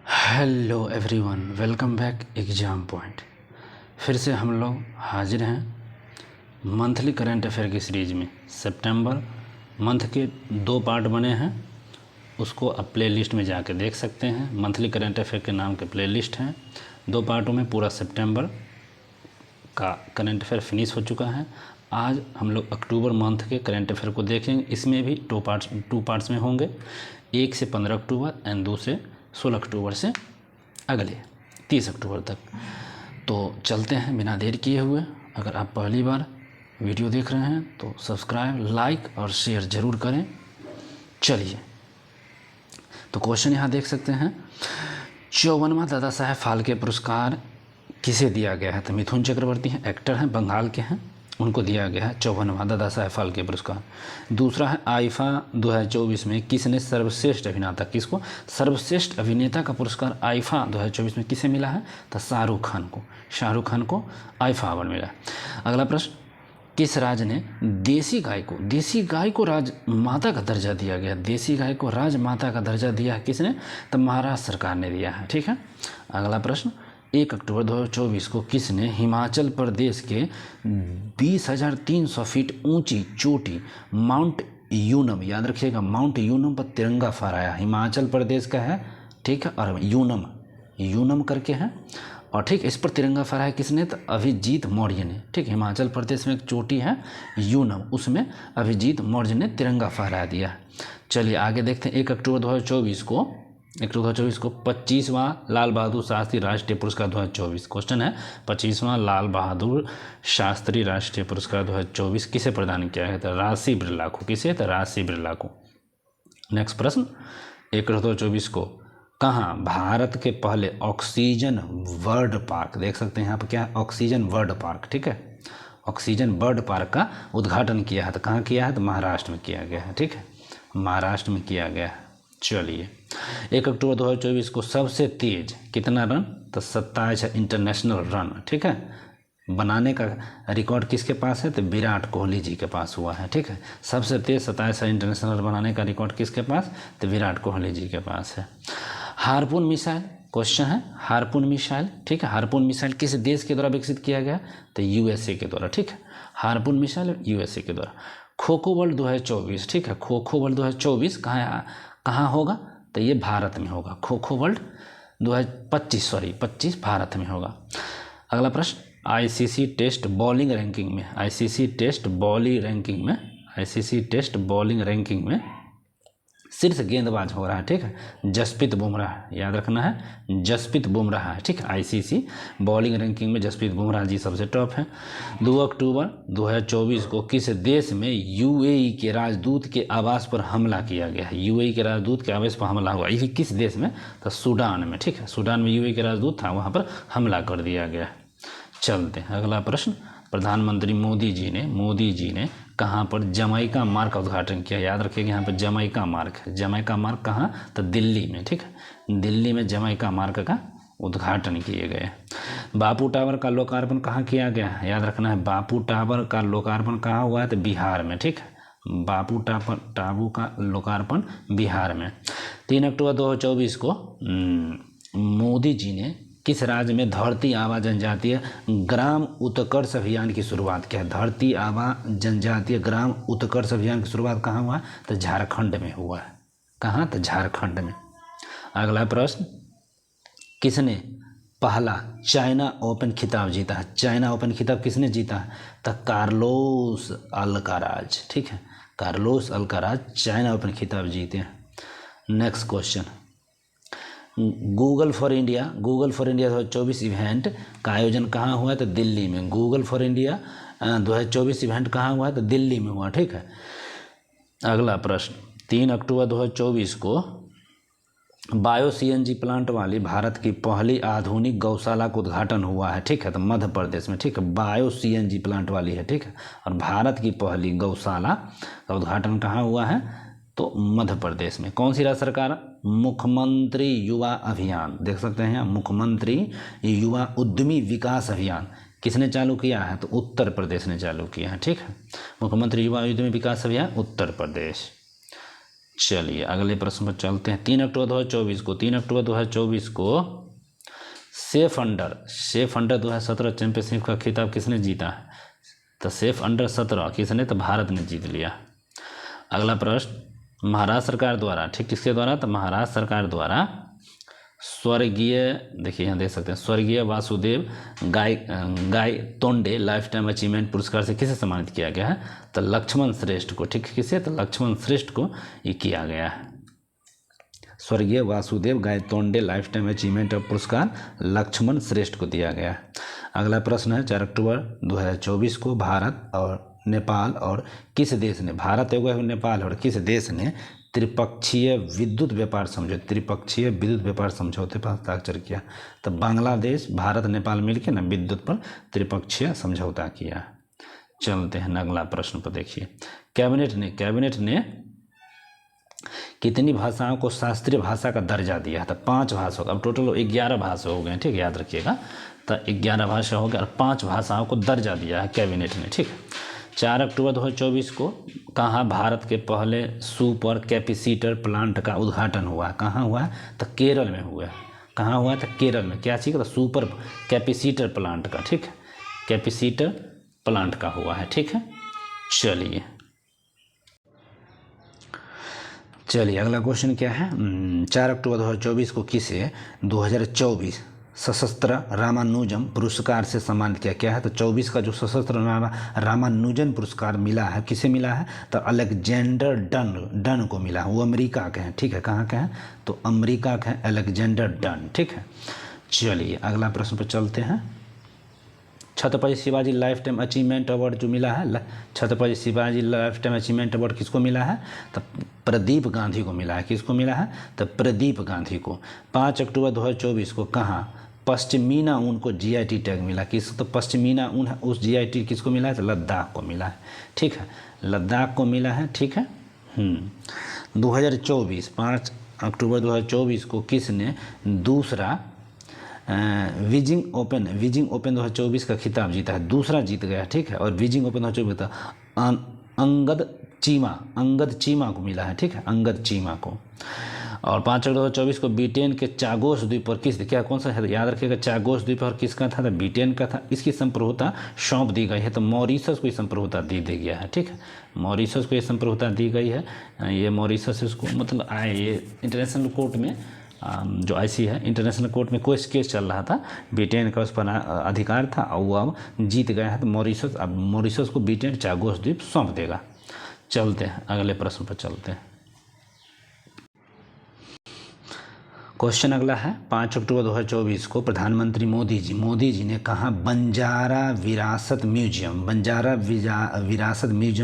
Hello everyone, welcome back exam point. फिर से हम लोग हाजिर हैं मंथली करंट अफेयर की सीरीज़ में। सितंबर मंथ के 2 पार्ट बने हैं, उसको आप प्ले लिस्ट में जाके देख सकते हैं। मंथली करंट अफेयर के नाम के प्ले लिस्ट हैं। 2 पार्टों में पूरा सितंबर का करंट अफेयर फिनिश हो चुका है। आज हम लोग अक्टूबर मंथ के करंट अफेयर को देखेंगे। इसमें भी 2 पार्ट्स में होंगे, 1 से 15 अक्टूबर एंड 2 से 16 अक्टूबर से अगले 30 अक्टूबर तक। तो चलते हैं बिना देर किए हुए। अगर आप पहली बार वीडियो देख रहे हैं तो सब्सक्राइब, लाइक और शेयर ज़रूर करें। चलिए, तो क्वेश्चन यहाँ देख सकते हैं। 54वां दादा साहेब फाल्के पुरस्कार किसे दिया गया है? तो मिथुन चक्रवर्ती हैं, एक्टर हैं, बंगाल के हैं, उनको दिया गया है 54वां दादा साहेब फाल्के पुरस्कार। दूसरा है आईफा 2024 में किसने सर्वश्रेष्ठ अभिनेता, किसको सर्वश्रेष्ठ अभिनेता का पुरस्कार आईफा 2024 में किसे मिला है? तो शाहरुख खान को आईफा अवार्ड मिला। अगला प्रश्न, किस राज्य ने देसी गाय को राजमाता का दर्जा दिया गया? देसी गाय को राजमाता का दर्जा दिया है किसने? तो महाराष्ट्र सरकार ने दिया है। ठीक है। अगला प्रश्न, 1 अक्टूबर 2024 को किसने हिमाचल प्रदेश के 20,300 फीट ऊंची चोटी माउंट यूनम, याद रखिएगा, माउंट यूनम पर तिरंगा फहराया? हिमाचल प्रदेश का है, ठीक है, और यूनम करके है, और ठीक इस पर तिरंगा फहराया किसने? तो अभिजीत मौर्य ने। ठीक, हिमाचल प्रदेश में एक चोटी है यूनम, उसमें अभिजीत मौर्य ने तिरंगा फहरा दिया है। चलिए आगे देखते हैं। 1 अक्टूबर 2024 को 25वां लाल बहादुर शास्त्री राष्ट्रीय पुरस्कार 2024। क्वेश्चन है 25वां लाल बहादुर शास्त्री राष्ट्रीय पुरस्कार 2024 किसे प्रदान किया है? तो राशि बिरला को। किसे? तो राशि बिरला को। नेक्स्ट प्रश्न, 1 अक्टूबर 2024 को कहाँ भारत के पहले ऑक्सीजन बर्ड पार्क, देख सकते हैं यहाँ पर क्या है? Oxygen bird park. ठीक है, ऑक्सीजन बर्ड पार्क का उद्घाटन किया है। तो कहाँ किया है? तो महाराष्ट्र में किया गया है। ठीक है, महाराष्ट्र में किया गया है। चलिए, 1 अक्टूबर 2024 को सबसे तेज कितना रन? तो 27 इंटरनेशनल रन, ठीक है, बनाने का रिकॉर्ड किसके पास है? तो विराट कोहली जी के पास हुआ है। ठीक है, सबसे तेज 27 इंटरनेशनल रन बनाने का रिकॉर्ड किसके पास? तो विराट कोहली जी के पास है। हार्पून मिसाइल, क्वेश्चन है हार्पून मिसाइल, ठीक है, हार्पून मिसाइल किस देश के द्वारा विकसित किया गया? तो यूएसए के द्वारा। ठीक है, हार्पून मिसाइल यूएसए के द्वारा। खो खो वर्ल्ड 2024, ठीक है, खो खो वर्ल्ड 2024 कहाँ होगा? तो ये भारत में होगा। खो खो वर्ल्ड 2025 भारत में होगा। अगला प्रश्न, आईसीसी टेस्ट बॉलिंग रैंकिंग में शीर्ष गेंदबाज हो रहा है। ठीक है, जसप्रीत बुमराह, याद रखना है, जसप्रीत बुमराह है। ठीक है, आईसीसी बॉलिंग रैंकिंग में जसप्रीत बुमराह जी सबसे टॉप है। 2 अक्टूबर 2024 को किस देश में यूएई के राजदूत के आवास पर हमला किया गया है? यूएई के राजदूत के आवास पर हमला हुआ, ये किस देश में? तो सूडान में। ठीक है, सूडान में यूएई के राजदूत था, वहाँ पर हमला कर दिया गया। चलते हैं अगला प्रश्न, प्रधानमंत्री मोदी जी ने कहाँ पर जमैका मार्ग का उद्घाटन किया? याद रखिएगा, यहाँ पर जमैका मार्ग कहाँ? तो दिल्ली में। ठीक है, दिल्ली में जमैका मार्ग का उद्घाटन किए गए। बापू टावर का लोकार्पण कहाँ किया गया? याद रखना है, बापू टावर का लोकार्पण कहाँ हुआ है? तो बिहार में। ठीक है, बापू टापू का लोकार्पण बिहार में। 3 अक्टूबर 2024 को मोदी जी ने किस राज्य में धरती आबा जनजातीय ग्राम उत्कर्ष अभियान की शुरुआत किया? धरती आबा जनजातीय ग्राम उत्कर्ष अभियान की शुरुआत कहाँ हुआ? तो झारखंड में हुआ है। कहाँ? तो झारखंड में। अगला प्रश्न, किसने पहला चाइना ओपन खिताब जीता है? चाइना ओपन खिताब किसने जीता है? तो कार्लोस अल्काराज। ठीक है, कार्लोस अल्काराज चाइना ओपन खिताब जीते हैं। Next question, Google for India 2024 event का आयोजन कहाँ हुआ है? तो दिल्ली में। गूगल फॉर इंडिया 2024 इवेंट कहाँ हुआ है? तो दिल्ली में हुआ। ठीक है। अगला प्रश्न, 3 अक्टूबर 2024 को बायो सीएनजी प्लांट वाली भारत की पहली आधुनिक गौशाला का उद्घाटन हुआ है। ठीक है, तो मध्य प्रदेश में। ठीक है, बायो सीएनजी प्लांट वाली है। ठीक है, और भारत की पहली गौशाला का उद्घाटन कहाँ हुआ है? तो मध्य प्रदेश में। कौन सी राज्य सरकार? मुख्यमंत्री युवा अभियान, देख सकते हैं, मुख्यमंत्री युवा उद्यमी विकास अभियान किसने चालू किया है? तो उत्तर प्रदेश ने चालू किया है। ठीक है, मुख्यमंत्री युवा उद्यमी विकास अभियान उत्तर प्रदेश। चलिए अगले प्रश्न पर चलते हैं। 3 अक्टूबर 2024 को सेफ अंडर 2017 चैंपियनशिप का खिताब किसने जीता है? तो सेफ अंडर 17 किसने? तो भारत ने जीत लिया। अगला प्रश्न, महाराष्ट्र सरकार द्वारा, ठीक किसके द्वारा? तो महाराष्ट्र सरकार द्वारा स्वर्गीय, देखिए यहाँ देख सकते हैं, स्वर्गीय Vasudev Gaitonde life time achievement पुरस्कार से किसे सम्मानित किया गया है? तो लक्ष्मण श्रेष्ठ को। ठीक किसे? तो लक्ष्मण श्रेष्ठ को ये किया गया है। स्वर्गीय Vasudev Gaitonde life time achievement पुरस्कार लक्ष्मण श्रेष्ठ को दिया गया है। अगला प्रश्न है, 4 अक्टूबर 2024 को भारत और नेपाल और किस देश ने, भारत एवं नेपाल और किस देश ने त्रिपक्षीय विद्युत व्यापार समझौते पर हस्ताक्षर किया? तो बांग्लादेश, भारत, नेपाल मिलकर ना विद्युत पर त्रिपक्षीय समझौता किया। चलते हैं अगला प्रश्न पर। देखिए, कैबिनेट ने कितनी भाषाओं को शास्त्रीय भाषा का दर्जा दिया? तो 5 भाषाओं का। अब टोटल 11 भाषा हो गए, ठीक, याद रखिएगा। तो 11 भाषा हो गया और 5 भाषाओं को दर्जा दिया है कैबिनेट ने। ठीक, 4 अक्टूबर 2024 को कहाँ भारत के पहले सुपर कैपेसिटर प्लांट का उद्घाटन हुआ? कहाँ हुआ? तो केरल में हुआ। कहाँ हुआ? तो केरल में। क्या चीज़ का? तो सुपर कैपेसिटर प्लांट का, ठीक है, कैपेसिटर प्लांट का हुआ है। ठीक है, चलिए अगला क्वेश्चन क्या है? 4 अक्टूबर 2024 को किसे 2024 सशस्त्र रामानुजन पुरस्कार से सम्मानित किया? क्या है? तो 24 का जो सशस्त्र रामानुजन पुरस्कार मिला है, किसे मिला है? तो अलेक्जेंडर डन को मिला है। वो अमेरिका के हैं। ठीक है, कहाँ के हैं? तो अमेरिका के हैं, अलेक्जेंडर डन। ठीक है, चलिए अगला प्रश्न पर चलते हैं। Chhatrapati Shivaji life time achievement award जो मिला है, Chhatrapati Shivaji life time achievement award किसको मिला है? तो प्रदीप गांधी को मिला है। किसको मिला है? तो प्रदीप गांधी को। 5 अक्टूबर 2024 को कहाँ पश्चिमीना ऊन को जीआईटी टैग मिला? किस? तो पश्चिमीना ऊन है, उस जीआईटी किसको मिला है? तो लद्दाख को मिला है। ठीक है, लद्दाख को मिला है। ठीक है, 2024 5 अक्टूबर 2024 को किसने दूसरा बीजिंग ओपन 2024 का खिताब जीता है? दूसरा जीत गया। ठीक है, और बीजिंग ओपन 2024 था अंगद चीमा को मिला है। ठीक है, अंगद चीमा को। और 5 अक्टूबर 2024 को ब्रिटेन के चागोस द्वीप पर किस, क्या कौन सा है? याद रखिएगा, चागोस द्वीप पर किसका था? तो ब्रिटेन का था। इसकी संप्रभुता सौंप दी गई है। तो मॉरिशस को संप्रभुता दी गया है। ठीक है, मॉरिशस को ये संप्रभुता दी गई है। ये मॉरिशस इसको मतलब आए, ये इंटरनेशनल कोर्ट में जो आईसी है, इंटरनेशनल कोर्ट में कोई केस चल रहा था, ब्रिटेन का उस पर अधिकार था और वो अब जीत गया है। तो मॉरिशस, अब मॉरिशस को ब्रिटेन चागोस द्वीप सौंप देगा। चलते हैं अगले प्रश्न पर चलते हैं। क्वेश्चन अगला है, 5 अक्टूबर 2024 को प्रधानमंत्री मोदी जी ने कहा बंजारा विरासत म्यूजियम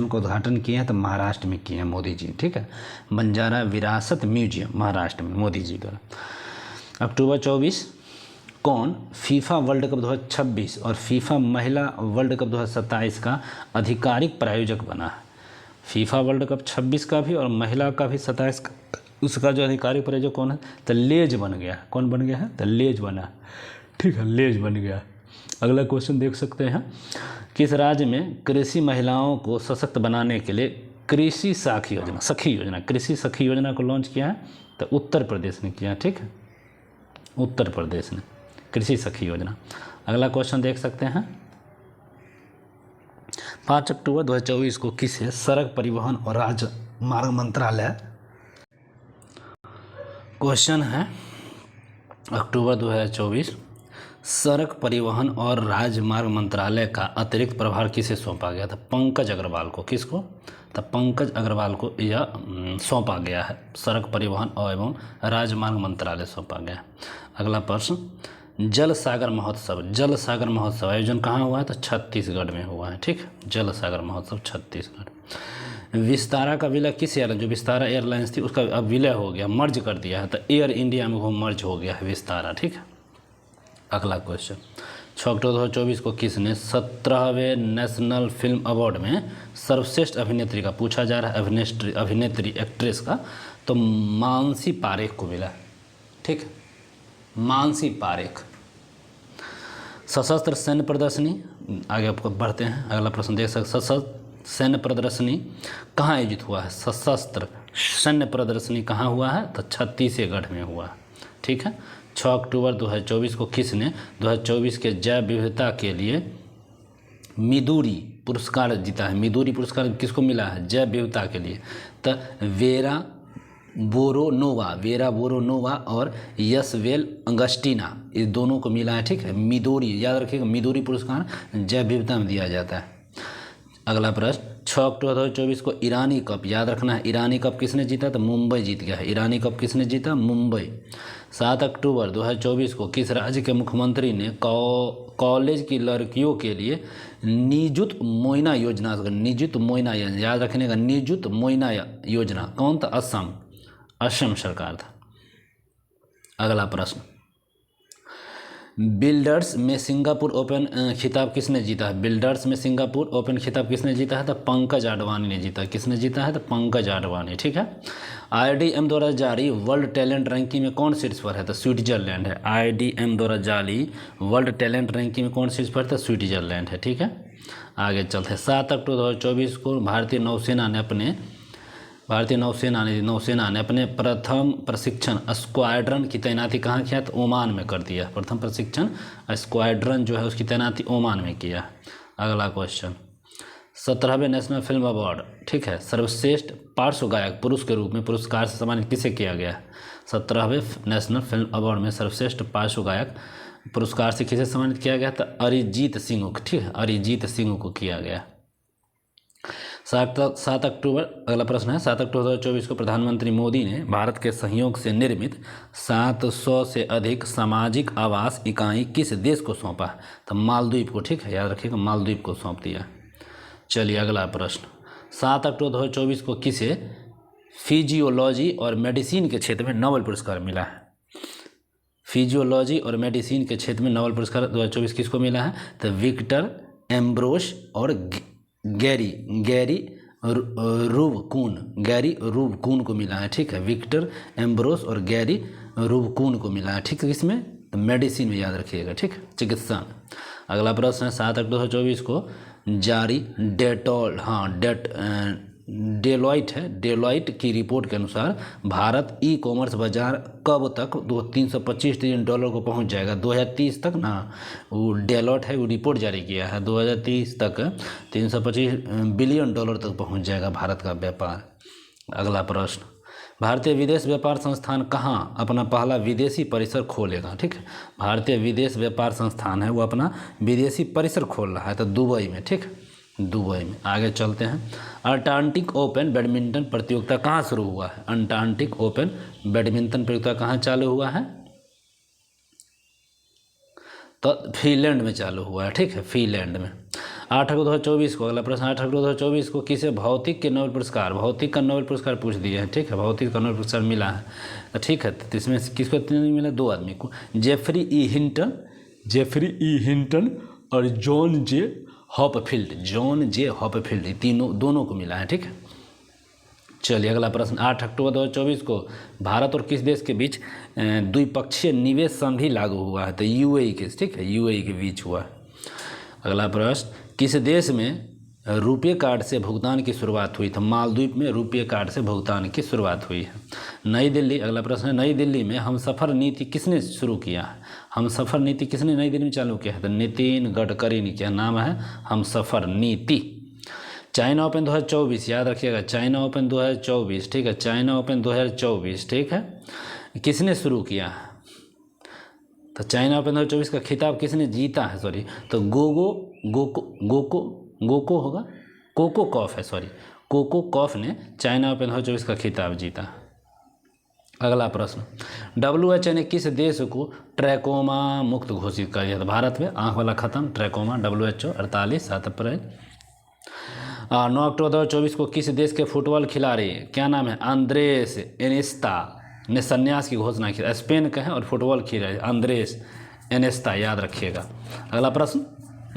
का उद्घाटन किया है? तो महाराष्ट्र में किए हैं मोदी जी। ठीक है, बंजारा विरासत म्यूजियम महाराष्ट्र में मोदी जी द्वारा। अक्टूबर 24 कौन फीफा वर्ल्ड कप 2026 और फीफा महिला वर्ल्ड कप 2027 का आधिकारिक प्रायोजक बना है? फीफा वर्ल्ड कप 26 का भी और महिला का भी 27 का, उसका जो आधिकारिक प्रायोजक कौन है? तो लेज बन गया। कौन बन गया है? तो लेज बना। ठीक है, लेज बन गया। अगला क्वेश्चन देख सकते हैं, किस राज्य में कृषि महिलाओं को सशक्त बनाने के लिए कृषि सखी योजना को लॉन्च किया है? तो उत्तर प्रदेश ने किया। ठीक है, उत्तर प्रदेश ने कृषि सखी योजना। अगला क्वेश्चन देख सकते हैं, 5 अक्टूबर 2024 को किसे सड़क परिवहन और राजमार्ग मंत्रालय, क्वेश्चन है अक्टूबर 2024 सड़क परिवहन और राजमार्ग मंत्रालय का अतिरिक्त प्रभार किसे सौंपा गया था? पंकज अग्रवाल को। किसको? तो पंकज अग्रवाल को यह सौंपा गया है, सड़क परिवहन एवं राजमार्ग मंत्रालय सौंपा गया। अगला प्रश्न, जल सागर महोत्सव आयोजन कहाँ हुआ है? तो छत्तीसगढ़ में हुआ है। ठीक, जल सागर महोत्सव छत्तीसगढ़। विस्तारा का विलय किस एयरलाइन, जो विस्तारा एयरलाइंस थी उसका अब विलय हो गया, मर्ज कर दिया है, तो एयर इंडिया में वो मर्ज हो गया है विस्तारा। ठीक है, अगला क्वेश्चन, 6 अक्टूबर 2024 को किसने 17वें नेशनल फिल्म अवार्ड में सर्वश्रेष्ठ अभिनेत्री का पूछा जा रहा है? अभिनेत्री एक्ट्रेस का, तो मानसी पारेख को मिला। ठीक, मानसी पारेख। सशस्त्र सैन्य प्रदर्शनी, आगे आपको बढ़ते हैं, अगला प्रश्न देख सकते, सशस्त्र सैन्य प्रदर्शनी कहाँ आयोजित हुआ है? सशस्त्र सैन्य प्रदर्शनी कहाँ हुआ है? तो छत्तीसगढ़ में हुआ। ठीक है। 6 अक्टूबर 2024 को किसने 2024 के जैव विविधता के लिए मिदुरी पुरस्कार जीता है? मिदुरी पुरस्कार किसको मिला है? जैव विविधता के लिए। तो वेरा बोरोनोवा और यसवेल अंगस्टीना, इस दोनों को मिला है। ठीक है। मिदुरी, याद रखिएगा, मिदुरी पुरस्कार जैव विविधता में दिया जाता है। अगला प्रश्न, 6 अक्टूबर 2024 को ईरानी कप, याद रखना है, ईरानी कप किसने जीता? तो मुंबई जीत गया है। ईरानी कप किसने जीता? मुंबई। 7 अक्टूबर 2024 को किस राज्य के मुख्यमंत्री ने कॉलेज की लड़कियों के लिए निजुत मोइना योजना, याद रखने का, निजुत मोइना योजना कौन था? असम सरकार था। अगला प्रश्न, बिल्डर्स में सिंगापुर ओपन खिताब किसने जीता है? बिल्डर्स में सिंगापुर ओपन खिताब किसने जीता है? तो पंकज आडवाणी ने जीता। किसने जीता है? तो पंकज आडवाणी। ठीक है। IDM द्वारा जारी वर्ल्ड टैलेंट रैंकिंग में कौन शीर्ष पर है? तो स्विट्जरलैंड है। IDM द्वारा जारी वर्ल्ड टैलेंट रैंकिंग में कौन शीर्ष पर है? तो स्विट्जरलैंड है। ठीक है। आगे चलते हैं। 7 अक्टूबर 2024 को भारतीय नौसेना ने अपने प्रथम प्रशिक्षण स्क्वाड्रन की तैनाती कहाँ किया? तो ओमान में कर दिया। प्रथम प्रशिक्षण स्क्वाड्रन जो है उसकी तैनाती ओमान में किया। अगला क्वेश्चन, 17वें नेशनल फिल्म अवार्ड, ठीक है, सर्वश्रेष्ठ पार्श्व गायक पुरुष के रूप में पुरस्कार से सम्मानित किसे किया गया? 17वें नेशनल फिल्म अवार्ड में सर्वश्रेष्ठ पार्श्व गायक पुरस्कार से किसे सम्मानित किया गया? तो अरिजीत सिंह को। ठीक है, अरिजीत सिंह को किया गया। 7 अक्टूबर, अगला प्रश्न है, 7 अक्टूबर 2024 को प्रधानमंत्री मोदी ने भारत के सहयोग से निर्मित 700 से अधिक सामाजिक आवास इकाई किस देश को सौंपा? तो मालदीव को। ठीक है, याद रखिएगा, मालदीव को सौंप दिया। चलिए अगला प्रश्न, 7 अक्टूबर 2024 को किसे फिजियोलॉजी और मेडिसिन के क्षेत्र में नोबेल पुरस्कार मिला है? फिजियोलॉजी और मेडिसिन के क्षेत्र में नोबेल पुरस्कार 2024 किसको मिला है? तो विक्टर एम्ब्रोस और गैरी रूबकून को मिला है। ठीक है, विक्टर एम्ब्रोस और गैरी रूबकून को मिला है। ठीक है, किसमें? तो मेडिसिन में, याद रखिएगा। ठीक, चिकित्सा में। अगला प्रश्न है, 7 अक्टूबर 2024 को जारी डेलॉइट की रिपोर्ट के अनुसार भारत ई कॉमर्स बाजार कब तक $325 ट्रिलियन को पहुंच जाएगा? 2030 तक ना। वो डेलॉइट है, वो रिपोर्ट जारी किया है, 2030 तक $325 बिलियन तक पहुंच जाएगा भारत का व्यापार। अगला प्रश्न, भारतीय विदेश व्यापार संस्थान कहाँ अपना पहला विदेशी परिसर खोलेगा? ठीक है, भारतीय विदेश व्यापार संस्थान है वो अपना विदेशी परिसर खोल रहा है, तो दुबई में। ठीक, दुबई में। आगे चलते हैं, अंटार्कटिक ओपन बैडमिंटन प्रतियोगिता कहाँ शुरू हुआ है? अंटार्कटिक ओपन बैडमिंटन प्रतियोगिता कहाँ चालू हुआ है? तो फिनलैंड में चालू हुआ है। ठीक है, फिनलैंड में। 8 अक्टूबर 2024 को, अगला प्रश्न, 8 अक्टूबर 2024 को किसे भौतिक का नोबेल पुरस्कार पूछ दिए हैं? ठीक है, भौतिक का नोबेल पुरस्कार मिला है। तो ठीक है, तो इसमें किसको मिला? 2 आदमी को, जेफरी ई हिंटन और जॉन जे हॉपफील्ड, दोनों को मिला है। ठीक है। चलिए अगला प्रश्न, 8 अक्टूबर 2024 को भारत और किस देश के बीच द्विपक्षीय निवेश संधि लागू हुआ है? तो यूएई के। ठीक है, यूएई के बीच हुआ है। अगला प्रश्न, किस देश में रुपये कार्ड से भुगतान की शुरुआत हुई? तो मालदीव में रुपये कार्ड से भुगतान की शुरुआत हुई है। नई दिल्ली, अगला प्रश्न है, नई दिल्ली में हमसफ़र नीति किसने शुरू किया है? हमसफ़र नीति किसने नई दिल्ली में चालू किया है? तो नितिन गडकरी ने। क्या नाम है? हमसफ़र नीति। चाइना ओपन 2024, याद रखिएगा, चाइना ओपन 2024। ठीक है, चाइना ओपन 2024, ठीक है, किसने शुरू किया है? तो चाइना ओपन 2024 का खिताब किसने जीता है? सॉरी, तो कोको कॉफ ने चाइना ओपन 2024 का खिताब जीता। अगला प्रश्न, WHO ने किस देश को ट्रैकोमा मुक्त घोषित कर दिया था? भारत में। आंख वाला खत्म, ट्रैकोमा, WHO 48 7 अप्रैल। 9 अक्टूबर 2024 को किस देश के फुटबॉल खिलाड़ी, क्या नाम है, आंद्रेस इनिएस्ता ने संन्यास की घोषणा की? स्पेन का है और फुटबॉल खिलाड़ी आंद्रेस इनिएस्ता, याद रखिएगा। अगला प्रश्न,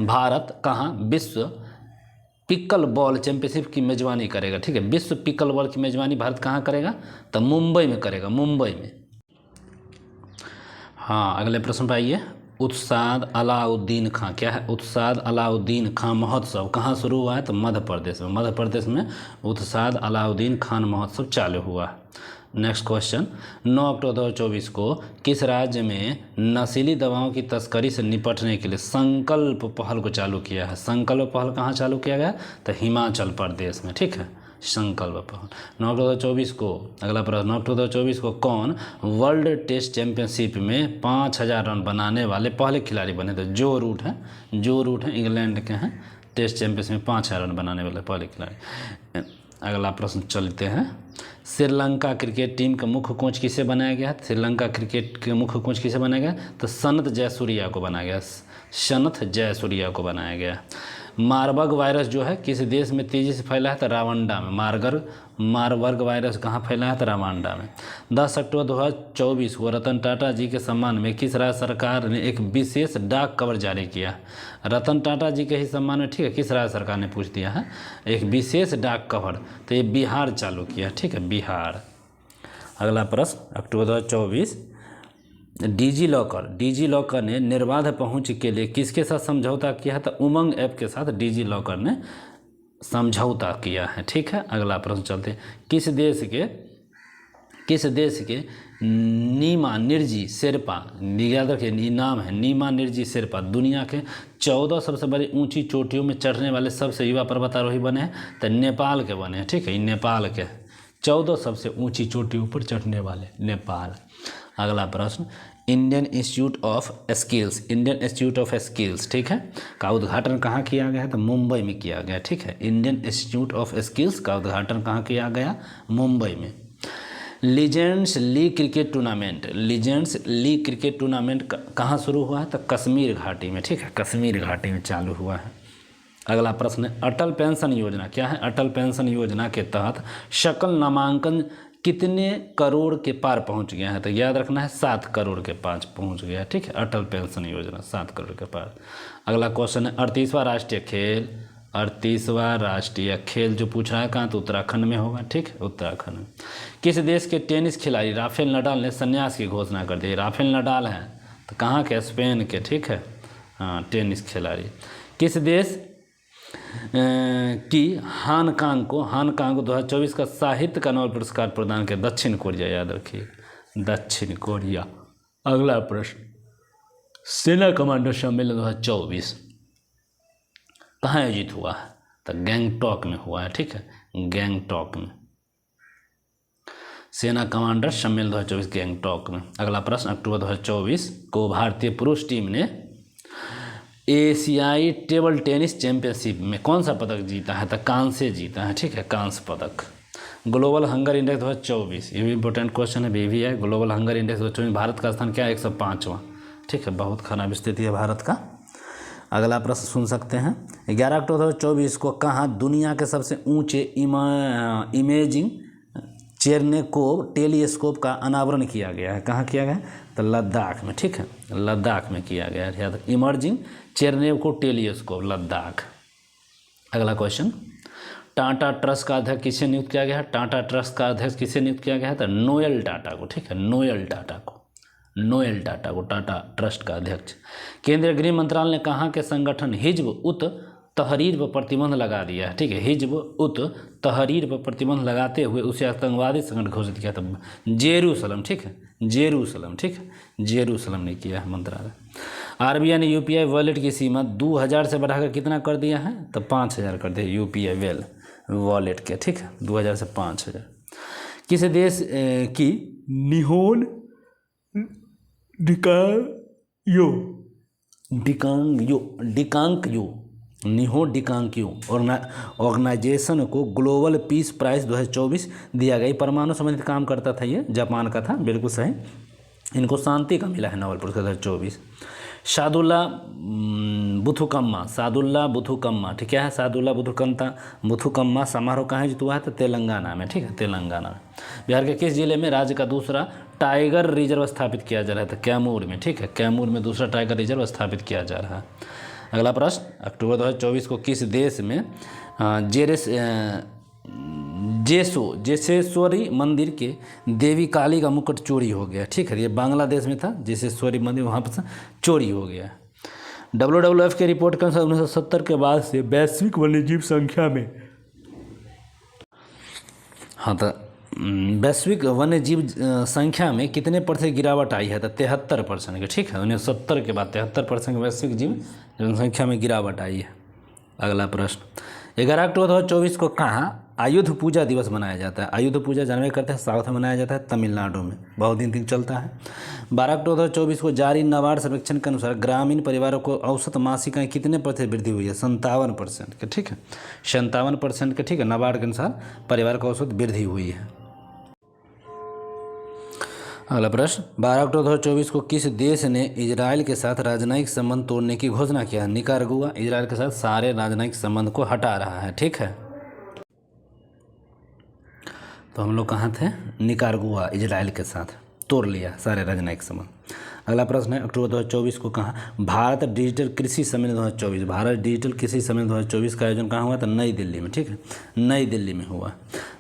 भारत कहाँ विश्व पिकल बॉल चैंपियनशिप की मेजबानी करेगा? ठीक है, विश्व पिकल बॉल की मेजबानी भारत कहाँ करेगा? तो मुंबई में करेगा, मुंबई में। हाँ, अगले प्रश्न पर आइए, उत्साद अलाउद्दीन खां, क्या है, उत्साद अलाउद्दीन खां महोत्सव कहाँ शुरू हुआ है, तो मध्य प्रदेश में। मध्य प्रदेश में उत्साद अलाउद्दीन खान महोत्सव चालू हुआ है। नेक्स्ट क्वेश्चन, 9 अक्टूबर 2024 को किस राज्य में नशीली दवाओं की तस्करी से निपटने के लिए संकल्प पहल को चालू किया है? संकल्प पहल कहाँ चालू किया गया, तो हिमाचल प्रदेश में, ठीक है, संकल्प पहल। 9 अक्टूबर 2024 को, अगला प्रश्न, 9 अक्टूबर 2024 को कौन वर्ल्ड टेस्ट चैंपियनशिप में 5000 रन बनाने वाले पहले खिलाड़ी बने थे? जो रूट है इंग्लैंड के हैं, टेस्ट चैंपियनशिप में 5000 रन बनाने वाले पहले खिलाड़ी। अगला प्रश्न चलते हैं, श्रीलंका क्रिकेट टीम का मुख्य कोच किसे बनाया गया है? श्रीलंका क्रिकेट के मुख्य कोच किसे बनाया गया, तो सनथ जयसूर्या को बनाया गया, सनथ जयसूर्या को बनाया गया। मारबर्ग वायरस जो है किस देश में तेज़ी से फैला है, तो रवांडा में। मारबर्ग वायरस कहाँ फैला है, तो रवांडा में। 10 अक्टूबर 2024 को रतन टाटा जी के सम्मान में किस राज्य सरकार ने एक विशेष डाक कवर जारी किया? रतन टाटा जी के ही सम्मान में, ठीक है, किस राज्य सरकार ने पूछ दिया है एक विशेष डाक कवर, तो ये बिहार चालू किया, ठीक है, बिहार। अगला प्रश्न, अक्टूबर 2024 डिजी लॉकर ने निर्बाध पहुंच के लिए किसके साथ समझौता किया है, तो उमंग ऐप के साथ डिजी लॉकर ने समझौता किया है, ठीक है। अगला प्रश्न चलते हैं, किस देश के नीमा निर्जी शेरपा, याद रखिए नाम है नीमा निर्जी शेरपा, दुनिया के 14 सबसे बड़ी ऊंची चोटियों में चढ़ने वाले सबसे युवा पर्वतारोही बने हैं, तो नेपाल के बने हैं, ठीक है, नेपाल के 14 सबसे ऊंची चोटियों पर चढ़ने वाले नेपाल। अगला प्रश्न, इंडियन इंस्टीट्यूट ऑफ स्किल्स, ठीक है, का उद्घाटन कहाँ किया गया है, तो मुंबई में किया गया, ठीक है। इंडियन इंस्टीट्यूट ऑफ स्किल्स का उद्घाटन कहाँ किया गया, मुंबई में। लीजेंड्स लीग क्रिकेट टूर्नामेंट कहाँ शुरू हुआ है, तो कश्मीर घाटी में, ठीक है, कश्मीर घाटी में चालू हुआ है। अगला प्रश्न है, अटल पेंशन योजना, क्या है, अटल पेंशन योजना के तहत सकल नामांकन कितने करोड़ के पार पहुंच गया है, तो याद रखना है 7 करोड़ के पास पहुंच गया, ठीक है, अटल पेंशन योजना 7 करोड़ के पार। अगला क्वेश्चन है, 38वां राष्ट्रीय खेल जो पूछ रहा है कहाँ, तो उत्तराखंड में होगा, ठीक है, उत्तराखंड में। किस देश के टेनिस खिलाड़ी राफेल नडाल ने संन्यास की घोषणा कर दी? राफेल नडाल हैं तो कहाँ के, स्पेन के, ठीक है, हाँ, टेनिस खिलाड़ी। किस देश की हानकांग को 2024 का साहित्य का नोबेल पुरस्कार प्रदान किया? दक्षिण कोरिया, याद रखिए, दक्षिण कोरिया। अगला प्रश्न, सेना कमांडर सम्मेलन 2024 कहाँ आयोजित हुआ है, तो गैंगटॉक में हुआ है, ठीक है, गैंगटॉक में। सेना कमांडर सम्मेलन 2024 गैंगटॉक में। अगला प्रश्न, अक्टूबर 2024 को भारतीय पुरुष टीम ने एशियाई टेबल टेनिस चैंपियनशिप में कौन सा पदक जीता है, तो कांस्य जीता है, ठीक है, कांस्य पदक। ग्लोबल हंगर इंडेक्स 2024, ये भी इंपॉर्टेंट क्वेश्चन है, भी है। ग्लोबल हंगर इंडेक्स 2024 भारत का स्थान क्या है, 105वां, ठीक है, बहुत खराब स्थिति है भारत का। अगला प्रश्न सुन सकते हैं, 11 अक्टूबर 2024 को कहाँ दुनिया के सबसे ऊंचे इमेजिंग चेरनेकोव टेलीस्कोप का अनावरण किया गया है? कहाँ किया गया, तो लद्दाख में, ठीक है, लद्दाख में किया गया है, इमर्जिंग चेरनेकोव टेलीस्कोप, लद्दाख। अगला क्वेश्चन, टाटा ट्रस्ट का अध्यक्ष किसे नियुक्त किया गया है? टाटा ट्रस्ट का अध्यक्ष किसे नियुक्त किया गया है, तो नोएल टाटा को, ठीक है, नोएल टाटा को टाटा ट्रस्ट का अध्यक्ष। केंद्रीय गृह मंत्रालय ने कहाँ के संगठन हिजब उत तहरीर पर प्रतिबंध लगा दिया है, ठीक है, हिजब उत तहरीर पर प्रतिबंध लगाते हुए उसे आतंकवादी संगठन घोषित किया था? जेरूसलम, ठीक है, जेरूसलम, ठीक है, जेरूसलम ने किया है मंत्रालय। आरबीआई ने यूपीआई वॉलेट की सीमा 2000 से बढ़ाकर कितना कर दिया है, तो 5000 कर दिया यूपीआई वॉलेट के, ठीक है, 2000 से 5000। किस देश की निहोन डिकांग्यो ऑर्गेनाइजेशन को ग्लोबल पीस प्राइज 2024 दिया गया। परमाणु संबंधित काम करता था, ये जापान का था, बिल्कुल सही। इनको शांति का मिला है नोबेल पुरस्कार 2024। सादुल्ला बुथुकम्मा, ठीक है, सादुल्ला बुथुकम्मा समारोह कहाँ आयोजित हुआ है, तो तेलंगाना में, ठीक है, तेलंगाना में। बिहार के किस जिले में राज्य का दूसरा टाइगर रिजर्व स्थापित किया जा रहा है, तो कैमूर में, ठीक है, कैमूर में दूसरा टाइगर रिजर्व स्थापित किया जा रहा है। अगला प्रश्न, अक्टूबर 2024 को किस देश में जेसेश्वरी मंदिर के देवी काली का मुकुट चोरी हो गया। ठीक है, ये बांग्लादेश में था जेसेश्वरी मंदिर, वहाँ पर चोरी हो गया। WWF के रिपोर्ट के अनुसार 1970 के बाद से वैश्विक वन्यजीव संख्या में, हाँ तो वैश्विक वन्यजीव संख्या में कितने % गिरावट आई है? तो 73% की। ठीक है, 1970 के बाद 73% वैश्विक जीव जनसंख्या में गिरावट आई है। अगला प्रश्न, 11 अक्टूबर 2024 को कहाँ आयुध पूजा दिवस मनाया जाता है? आयुध पूजा जानवे करते हैं साउथ में मनाया जाता है, तमिलनाडु में, बहुत दिन तक चलता है। 12 अक्टूबर 2024 को जारी नाबार्ड सर्वेक्षण के अनुसार ग्रामीण परिवारों को औसत मासिक आय कितने % वृद्धि हुई है? 57% के। ठीक है, 57% के। ठीक है, नाबार्ड के अनुसार परिवार को औसत वृद्धि हुई है। अगला प्रश्न, 12 अक्टूबर 2024 को किस देश ने इजराइल के साथ राजनयिक संबंध तोड़ने की घोषणा किया है? निकारागुआ इजराइल के साथ सारे राजनयिक संबंध को हटा रहा है। ठीक है, तो हम लोग कहाँ थे? निकारागुआ इजराइल के साथ तोड़ लिया सारे राजनयिक संबंध। अगला प्रश्न है, अक्टूबर 2024 को कहाँ भारत डिजिटल कृषि सम्मेलन 2024, भारत डिजिटल कृषि सम्मेलन 2024 का आयोजन कहाँ हुआ था? नई दिल्ली में। ठीक है, नई दिल्ली में हुआ।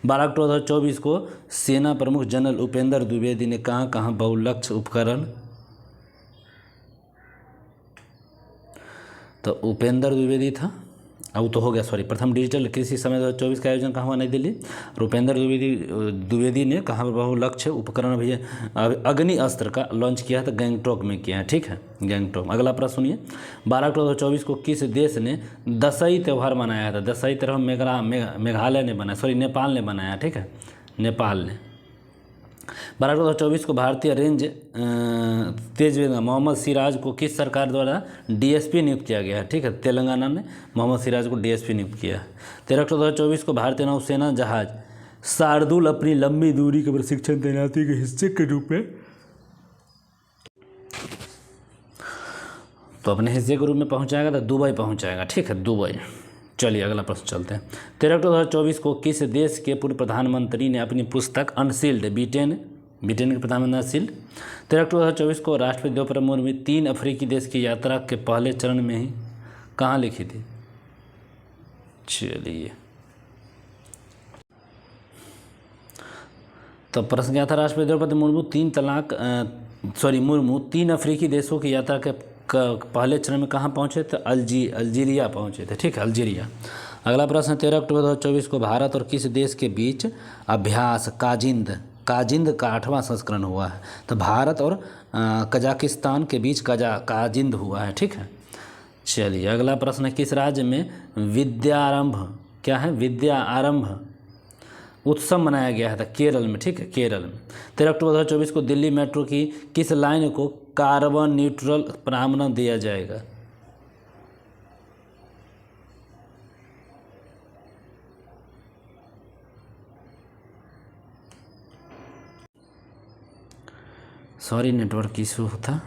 12 अक्टूबर 2024 को सेना प्रमुख जनरल उपेंद्र द्विवेदी ने कहाँ कहाँ बहुलक्ष्य उपकरण, तो उपेंद्र द्विवेदी था, अब तो हो गया, सॉरी, प्रथम डिजिटल कृषि सम्मेलन 2024 का आयोजन कहाँ हुआ? नई दिल्ली। रुपेंद्र द्विवेदी ने कहाँ पर बहुलक्ष्य उपकरण भी अग्नि अस्त्र का लॉन्च किया है? तो गैंगटॉक में किया है। ठीक है, गैंगटॉक। अगला प्रश्न सुनिए, 12 अक्टूबर 2024 को किस देश ने दशई त्यौहार मनाया था? दशई त्यौहार मेघालय ने बनाया, सॉरी नेपाल ने बनाया। ठीक है, नेपाल ने। 12 अक्टूबर 2024 को भारतीय रेंज तेज मोहम्मद सिराज को किस सरकार द्वारा DSP नियुक्त किया गया है? ठीक है, तेलंगाना ने मोहम्मद सिराज को DSP नियुक्त किया है। 13 अक्टूबर 2024 को भारतीय नौसेना जहाज शार्दुल अपनी लंबी दूरी के प्रशिक्षण तैनाती के हिस्से के रूप में, तो अपने हिस्से के रूप में पहुंचाएगा तो दुबई पहुंचाएगा। ठीक है, दुबई। चलिए अगला प्रश्न चलते हैं। 13 अक्टूबर 2024 को किस देश के पूर्व प्रधानमंत्री ने अपनी पुस्तक अनसील्ड, ब्रिटेन के प्रधानमंत्री अनसील्ड। 13 अक्टूबर 2024 को राष्ट्रपति द्रौपदी मुर्मू ने 3 अफ्रीकी देश की यात्रा के पहले चरण में ही कहाँ लिखी थी? चलिए, तो प्रश्न क्या था? राष्ट्रपति द्रौपदी मुर्मू 3 अफ्रीकी देशों की यात्रा के पहले चरण में कहाँ पहुँचे थे? अल्जीरिया पहुँचे थे। ठीक है, अल्जीरिया। अगला प्रश्न, 13 अक्टूबर 2024 को भारत और किस देश के बीच अभ्यास काजिंद का 8वां संस्करण हुआ है? तो भारत और कजाकिस्तान के बीच काजिंद हुआ है। ठीक है, चलिए अगला प्रश्न है, किस राज्य में विद्या आरंभ उत्सव मनाया गया है? था केरल में। ठीक है, केरल में। 13 अक्टूबर 2024 को दिल्ली मेट्रो की किस लाइन को कार्बन न्यूट्रल प्रमाणन दिया जाएगा? सॉरी, नेटवर्क इशू था।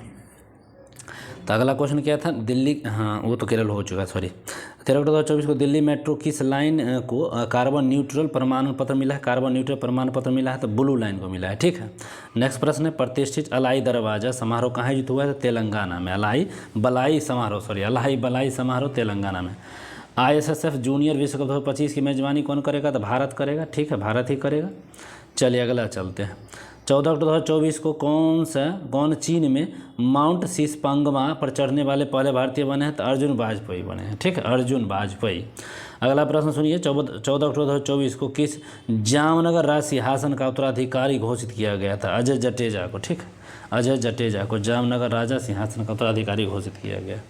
तो अगला क्वेश्चन क्या था? दिल्ली, हाँ वो तो केरल हो चुका है, सॉरी। 13 अक्टूबर 2024 को दिल्ली मेट्रो किस लाइन को कार्बन न्यूट्रल प्रमाण पत्र मिला है? कार्बन न्यूट्रल प्रमाण पत्र मिला है तो ब्लू लाइन को मिला है। ठीक है, नेक्स्ट प्रश्न है, प्रतिष्ठित अलाई दरवाज़ा समारोह कहाँ आयोजित हुआ है? तो तेलंगाना में। अलाई बलाई समारोह तेलंगाना में। ISSF जूनियर विश्व कप 2025 की मेजबानी कौन करेगा? तो भारत करेगा। ठीक है, भारत ही करेगा। चलिए अगला चलते हैं। 14 अक्टूबर 2024 को कौन चीन में माउंट सिस्पांगमा पर चढ़ने वाले पहले भारतीय बने हैं? तो अर्जुन वाजपेयी बने हैं। ठीक है, अर्जुन वाजपेयी। अगला प्रश्न सुनिए, 14 अक्टूबर 2024 को किस जामनगर राज सिंहासन का उत्तराधिकारी घोषित किया गया था? अजय जडेजा को। ठीक है, अजय जडेजा को जामनगर राजा सिंहासन का उत्तराधिकारी घोषित किया गया।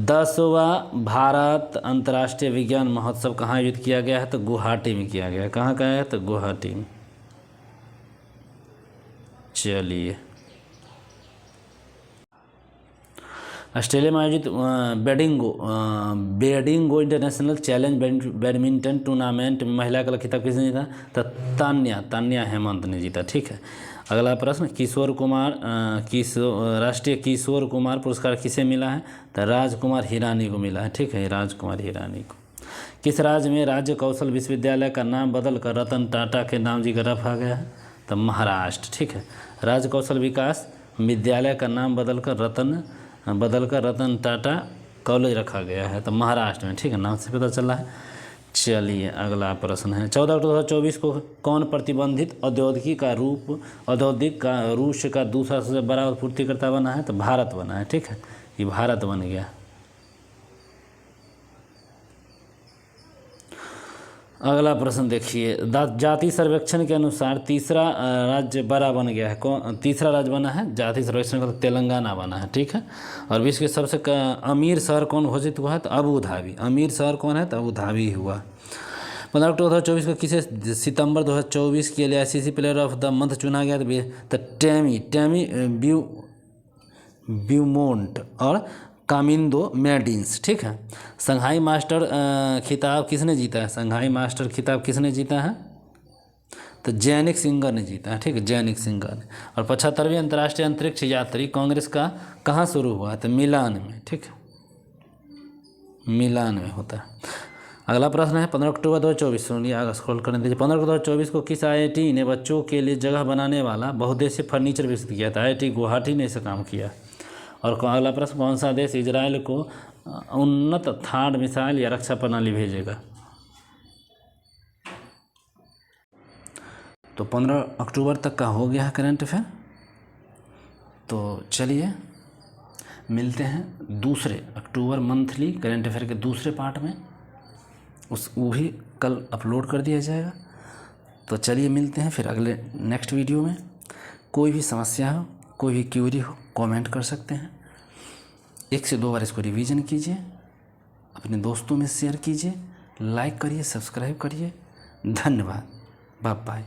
10वां भारत अंतर्राष्ट्रीय विज्ञान महोत्सव कहाँ आयोजित किया गया है? तो गुवाहाटी में किया गया है। कहाँ का है? तो गुवाहाटी में। चलिए, ऑस्ट्रेलिया में आयोजित बेडिंगो इंटरनेशनल चैलेंज बैडमिंटन टूर्नामेंट में महिला का खिताब किसने जीता? तो तान्या हेमंत ने जीता। ठीक है, अगला प्रश्न, राष्ट्रीय किशोर कुमार पुरस्कार किसे मिला है? तो राजकुमार हिरानी को मिला है। ठीक है, राजकुमार हिरानी को। किस राज्य में राज्य कौशल विश्वविद्यालय का नाम बदलकर रतन टाटा के नाम जी का रखा गया है? तो महाराष्ट्र। ठीक है, राज्य कौशल विकास विद्यालय का नाम बदलकर रतन टाटा कॉलेज रखा गया है, तो महाराष्ट्र में। ठीक है, नाम से पता चला है। चलिए अगला प्रश्न है, 14 अक्टूबर 2024 को कौन प्रतिबंधित औद्योगिक का रूस का दूसरा सबसे बड़ा आपूर्तिकर्ता बना है? तो भारत बना है। ठीक है, ये भारत बन गया। अगला प्रश्न देखिए, जाति सर्वेक्षण के अनुसार तीसरा राज्य बड़ा बन गया है। कौन तीसरा राज्य बना है? जाति सर्वेक्षण का तेलंगाना बना है। ठीक है, और विश्व के सबसे अमीर शहर कौन घोषित हुआ है? तो अबू धाबी। अमीर शहर कौन है? तो अबू धाबी हुआ। 15 अक्टूबर 2024 को किसे सितंबर 2024 के लिए ICC player of the month चुना गया? तो टैमी ब्यूमोंट और कामिंदो मैडिन्स। ठीक है, संघाई मास्टर खिताब किसने जीता है? संघाई मास्टर खिताब किसने जीता है? तो जैनिक सिंगर ने जीता है। ठीक है, जैनिक सिंगर ने। और 75वीं अंतर्राष्ट्रीय अंतरिक्ष यात्री कांग्रेस का कहाँ शुरू हुआ है? तो मिलान में। ठीक है, मिलान में होता है। अगला प्रश्न है 15 अक्टूबर 2024, सुनिए आगे स्क्रॉल करने दीजिए। 15 अक्टूबर 2024 को किस IIT ने बच्चों के लिए जगह बनाने वाला बहुउद्देशीय फर्नीचर विकसित किया था? IIT गुवाहाटी ने इसे काम किया। और अगला प्रश्न, कौन सा देश इजराइल को उन्नत थाड मिसाइल या रक्षा प्रणाली भेजेगा? तो 15 अक्टूबर तक का हो गया है करंट अफेयर। तो चलिए मिलते हैं दूसरे अक्टूबर मंथली करंट अफेयर के दूसरे पार्ट में, वो भी कल अपलोड कर दिया जाएगा। तो चलिए मिलते हैं फिर अगले नेक्स्ट वीडियो में। कोई भी समस्या हो, कोई भी क्यूरी हो, कमेंट कर सकते हैं। 1 से 2 बार इसको रिवीजन कीजिए, अपने दोस्तों में शेयर कीजिए, लाइक करिए, सब्सक्राइब करिए। धन्यवाद, बाय बाय।